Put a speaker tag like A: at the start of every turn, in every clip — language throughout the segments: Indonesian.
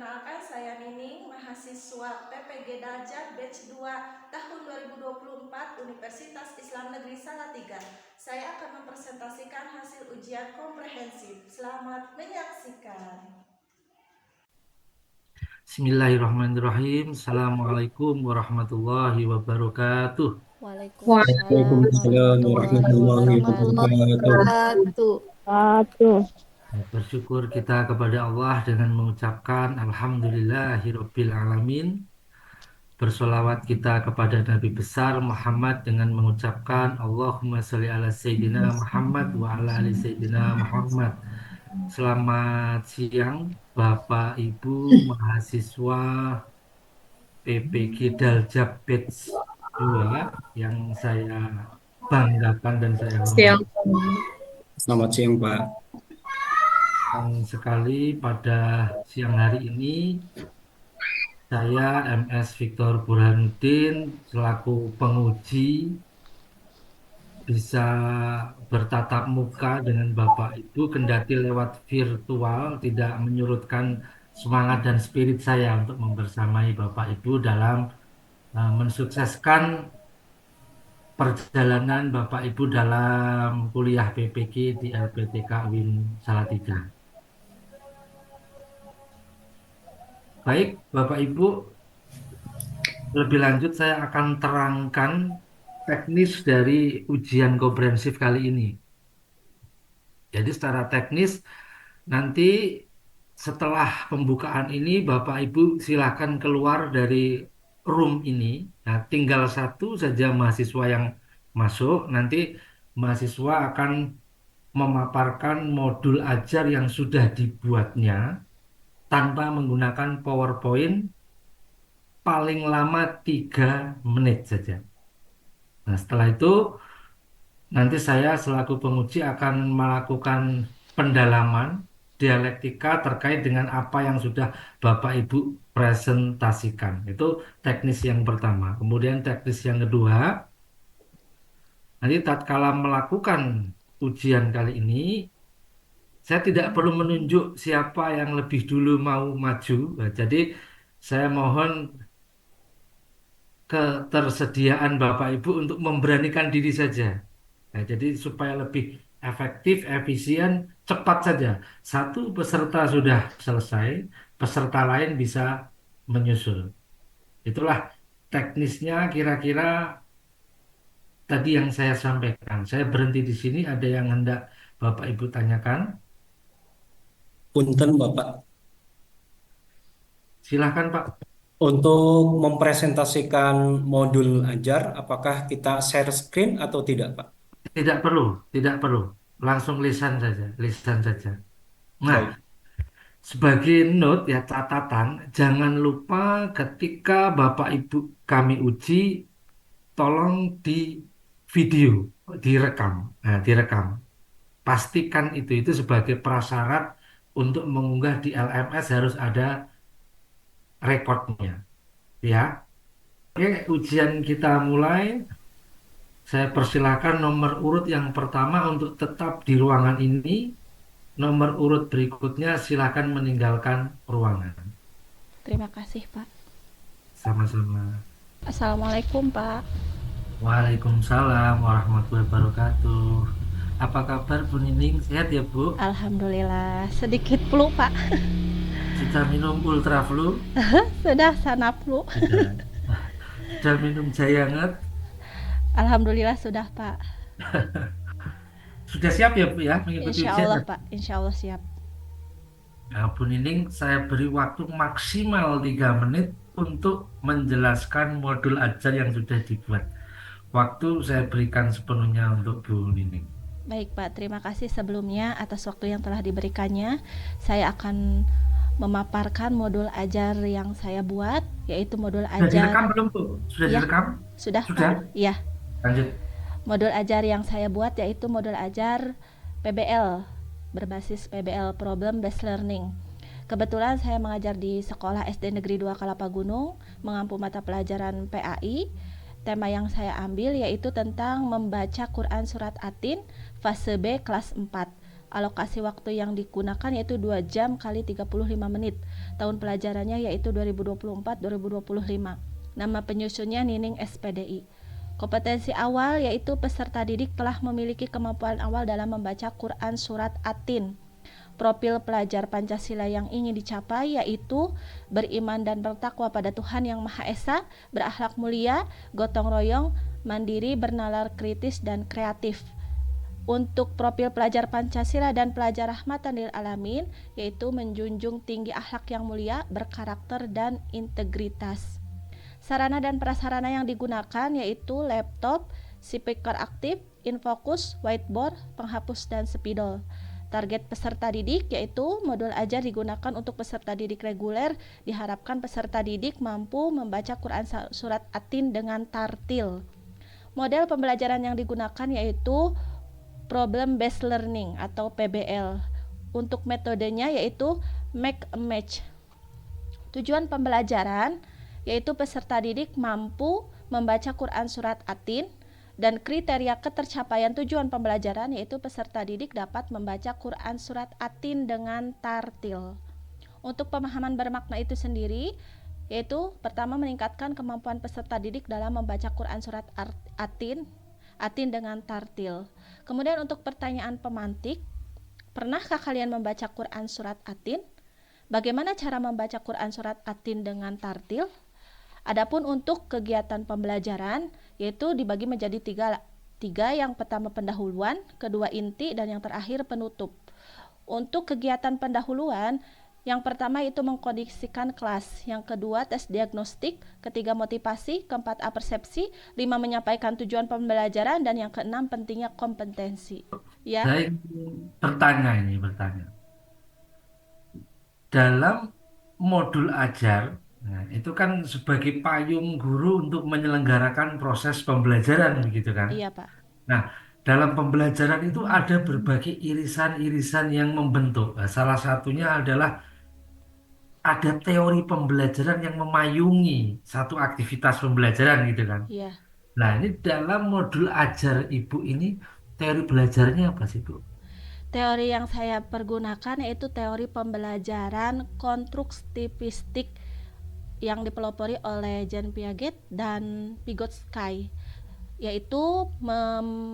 A: Perkenalkan, saya Nining, mahasiswa PPG Darjat Batch 2 tahun 2024 Universitas Islam Negeri Salatiga. Saya akan mempresentasikan hasil ujian komprehensif. Selamat menyaksikan.
B: Bismillahirrahmanirrahim. Assalamualaikum warahmatullahi wabarakatuh.
C: Waalaikumsalam
D: Waalaikumsalam
C: warahmatullahi
D: warahmatullahi wabarakatuh.
C: wabarakatuh.
D: Aduh.
B: Bersyukur kita kepada Allah dengan mengucapkan Alhamdulillahirabbil alamin. Bersolawat kita kepada Nabi besar Muhammad dengan mengucapkan Allahumma sholli ala Sayyidina Muhammad wa ala ali Sayyidina Muhammad. Selamat siang Bapak Ibu mahasiswa PPG Daljab Batch 2 yang saya banggakan dan saya
D: Siang.
B: hormati.
D: Selamat siang, Pak.
B: Senang sekali pada siang hari ini saya MS Victor Burhanuddin selaku penguji bisa bertatap muka dengan Bapak Ibu kendati lewat virtual tidak menyurutkan semangat dan spirit saya untuk membersamai Bapak Ibu dalam mensukseskan perjalanan Bapak Ibu dalam kuliah PPG di LPTK UIN Salatiga. Baik, Bapak Ibu, lebih lanjut saya akan terangkan teknis dari ujian komprehensif kali ini. Jadi secara teknis nanti setelah pembukaan ini Bapak Ibu silakan keluar dari room ini. Nah, tinggal satu saja mahasiswa yang masuk. Nanti mahasiswa akan memaparkan modul ajar yang sudah dibuatnya tanpa menggunakan PowerPoint paling lama 3 menit saja. Nah, setelah itu nanti saya selaku penguji akan melakukan pendalaman dialektika terkait dengan apa yang sudah Bapak Ibu presentasikan. Itu teknis yang pertama. Kemudian teknis yang kedua, nanti tatkala melakukan ujian kali ini, saya tidak perlu menunjuk siapa yang lebih dulu mau maju. Nah, jadi saya mohon ketersediaan Bapak Ibu untuk memberanikan diri saja. Nah, jadi supaya lebih efektif, efisien, cepat saja. Satu peserta sudah selesai, peserta lain bisa menyusul. Itulah teknisnya kira-kira tadi yang saya sampaikan. Saya berhenti di sini. Ada yang hendak Bapak Ibu tanyakan?
D: Punten, Bapak.
B: Silahkan Pak.
D: Untuk mempresentasikan modul ajar, apakah kita share screen atau tidak, Pak?
B: Tidak perlu, tidak perlu. Langsung lisan saja, lisan saja. Nah,
D: Baik.
B: sebagai note ya catatan, jangan lupa ketika Bapak Ibu kami uji, tolong di video, direkam, nah, direkam. Pastikan itu sebagai prasyarat untuk mengunggah di LMS harus ada rekodnya, ya. Oke, ujian kita mulai. Saya persilahkan nomor urut yang pertama untuk tetap di ruangan ini. Nomor urut berikutnya silakan meninggalkan ruangan.
C: Terima kasih, Pak.
B: Sama-sama.
C: Assalamualaikum, Pak.
B: Waalaikumsalam warahmatullahi wabarakatuh. Apa kabar Bu Nining? Sehat ya Bu?
C: Alhamdulillah, sedikit flu, Pak.
B: Sudah minum Ultra Flu?
C: Sudah sana flu.
B: Sudah. Sudah minum jahe hangat?
C: Alhamdulillah sudah, Pak.
B: Sudah siap ya Bu ya mengikuti
C: Insya
B: ujian
C: Allah,
B: ya?
C: Pak. Insya Allah siap.
B: Nah, Bu Nining, saya beri waktu maksimal 3 menit untuk menjelaskan modul ajar yang sudah dibuat. Waktu saya berikan sepenuhnya untuk Bu Nining.
C: Baik, Pak. Terima kasih sebelumnya atas waktu yang telah diberikannya. Saya akan memaparkan modul ajar yang saya buat, yaitu modul
B: Sudah direkam
C: ajar.
B: belum Bu? Sudah
C: Ya,
B: direkam?
C: sudah,
B: Sudah?
C: Pak. Iya.
B: Lanjut.
C: Modul ajar yang saya buat yaitu modul ajar PBL, berbasis PBL Problem Based Learning. Kebetulan saya mengajar di Sekolah SD Negeri 2 Kalapa Gunung, mengampu mata pelajaran PAI. Tema yang saya ambil yaitu tentang membaca Quran Surat Atin fase B kelas 4 Alokasi waktu yang digunakan yaitu 2 jam kali 35 menit. Tahun pelajarannya yaitu 2024-2025. Nama penyusunnya Nining SPDI. Kompetensi awal yaitu peserta didik telah memiliki kemampuan awal dalam membaca Quran Surat At-Tin. Profil pelajar Pancasila yang ingin dicapai yaitu beriman dan bertakwa pada Tuhan Yang Maha Esa, berakhlak mulia, gotong royong, mandiri, bernalar kritis, dan kreatif. Untuk profil pelajar Pancasila dan pelajar rahmatan lil alamin yaitu menjunjung tinggi akhlak yang mulia, berkarakter, dan integritas. Sarana dan prasarana yang digunakan yaitu laptop, speaker aktif, infocus, whiteboard, penghapus, dan spidol. Target peserta didik yaitu modul ajar digunakan untuk peserta didik reguler. Diharapkan peserta didik mampu membaca Quran Surat At-Tin dengan tartil. Model pembelajaran yang digunakan yaitu Problem Based Learning atau PBL. Untuk metodenya yaitu Make a Match. Tujuan pembelajaran yaitu peserta didik mampu membaca Quran Surat At-Tin, dan kriteria ketercapaian tujuan pembelajaran yaitu peserta didik dapat membaca Quran Surat At-Tin dengan tartil. Untuk pemahaman bermakna itu sendiri yaitu pertama meningkatkan kemampuan peserta didik dalam membaca Quran Surat At-Tin dengan tartil. Kemudian untuk pertanyaan pemantik, pernahkah kalian membaca Quran Surat At-Tin? Bagaimana cara membaca Quran Surat At-Tin dengan tartil? Adapun untuk kegiatan pembelajaran yaitu dibagi menjadi tiga, yang pertama pendahuluan, kedua inti, dan yang terakhir penutup. Untuk kegiatan pendahuluan, yang pertama itu mengkondisikan kelas, yang kedua tes diagnostik, ketiga motivasi, keempat persepsi, 5 menyampaikan tujuan pembelajaran, dan yang keenam pentingnya kompetensi. Ya.
B: Saya bertanya. Dalam modul ajar, nah, itu kan sebagai payung guru untuk menyelenggarakan proses pembelajaran, begitu kan?
C: Iya, Pak.
B: Nah, dalam pembelajaran itu ada berbagai irisan-irisan yang membentuk. Nah, salah satunya adalah ada teori pembelajaran yang memayungi satu aktivitas pembelajaran, gitu kan?
C: Iya.
B: Nah, ini dalam modul ajar Ibu ini, teori belajarnya apa sih, Bu?
C: Teori yang saya pergunakan yaitu teori pembelajaran konstruktivistik yang dipelopori oleh Jean Piaget dan Vygotsky, yaitu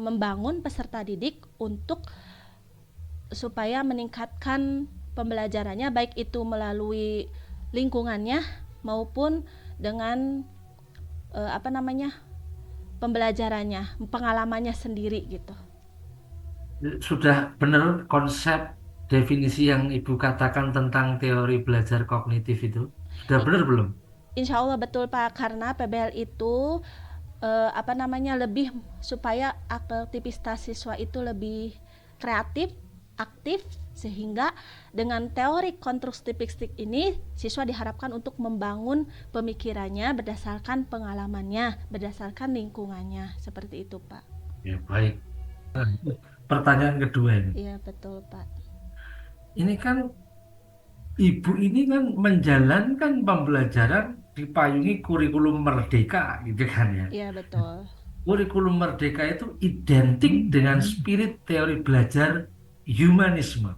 C: membangun peserta didik untuk supaya meningkatkan pembelajarannya baik itu melalui lingkungannya maupun dengan pembelajarannya, pengalamannya sendiri gitu.
B: Sudah benar konsep definisi yang Ibu katakan tentang teori belajar kognitif itu? Sudah benar belum?
C: Insya Allah betul Pak, karena PBL itu lebih supaya aktivitas siswa itu lebih kreatif, aktif, sehingga dengan teori konstruktivistik ini siswa diharapkan untuk membangun pemikirannya berdasarkan pengalamannya, berdasarkan lingkungannya, seperti itu Pak.
B: Ya, baik. Pertanyaan kedua ini.
C: Iya betul Pak.
B: Ini kan Ibu ini kan menjalankan pembelajaran dipayungi kurikulum merdeka, gitu kan ya.
C: Iya betul.
B: Kurikulum merdeka itu identik dengan spirit teori belajar humanisme.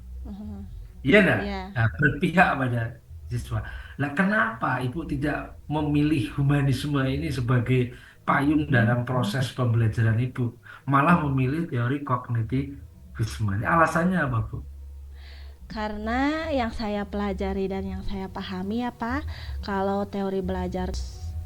B: Iya enggak?
C: Iya.
B: Nah, berpihak pada siswa. Nah, kenapa Ibu tidak memilih humanisme ini sebagai payung dalam proses pembelajaran Ibu, malah memilih teori kognitivisme? Ini alasannya apa, Bu?
C: Karena yang saya pelajari dan yang saya pahami kalau teori belajar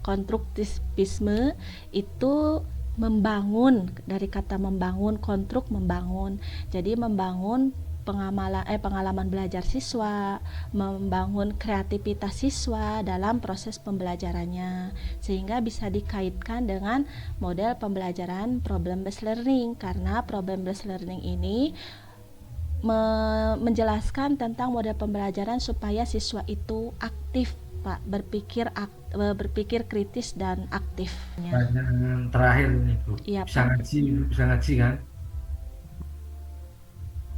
C: konstruktivisme itu membangun, dari kata membangun, konstruk membangun. Jadi membangun pengalaman belajar siswa, membangun kreativitas siswa dalam proses pembelajarannya, sehingga bisa dikaitkan dengan model pembelajaran problem based learning, karena problem based learning ini menjelaskan tentang model pembelajaran supaya siswa itu aktif Pak, berpikir kritis dan aktif.
B: Pertanyaan terakhir ini, Bu.
C: Iya,
B: Bisa
C: Pak.
B: ngaji kan?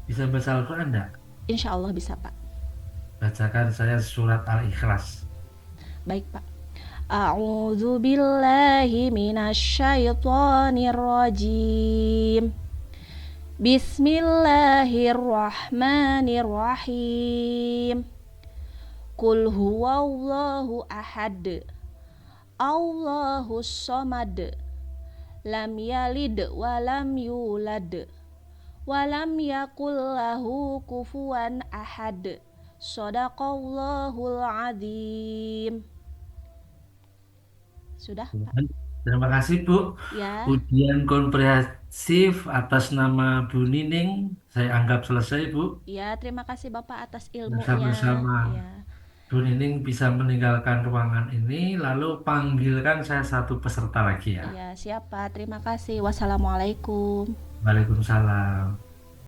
B: Bisa baca Al-Quran enggak?
C: Insya Allah bisa Pak.
B: Bacakan saya surat Al-Ikhlas.
C: Baik Pak. A'udzu billahi minasyaitonir rajim. Bismillahirrahmanirrahim. Qul huwallahu ahad. Allahus samad. Lam yalid wa lam yulad. Wa lam yakul lahu kufuwan ahad. Shadaqallahul azim. Sudah, Pak?
B: Terima kasih Bu.
C: Ya,
B: Ujian komprehensif atas nama Bu Nining saya anggap selesai Bu.
C: ya, terima kasih Bapak atas
B: Dan
C: ilmunya.
B: sama-sama
C: Ya,
B: Bu Nining bisa meninggalkan ruangan ini lalu panggilkan saya satu peserta lagi ya.
C: ya, siapa? Terima kasih. Wassalamualaikum.
B: Waalaikumsalam.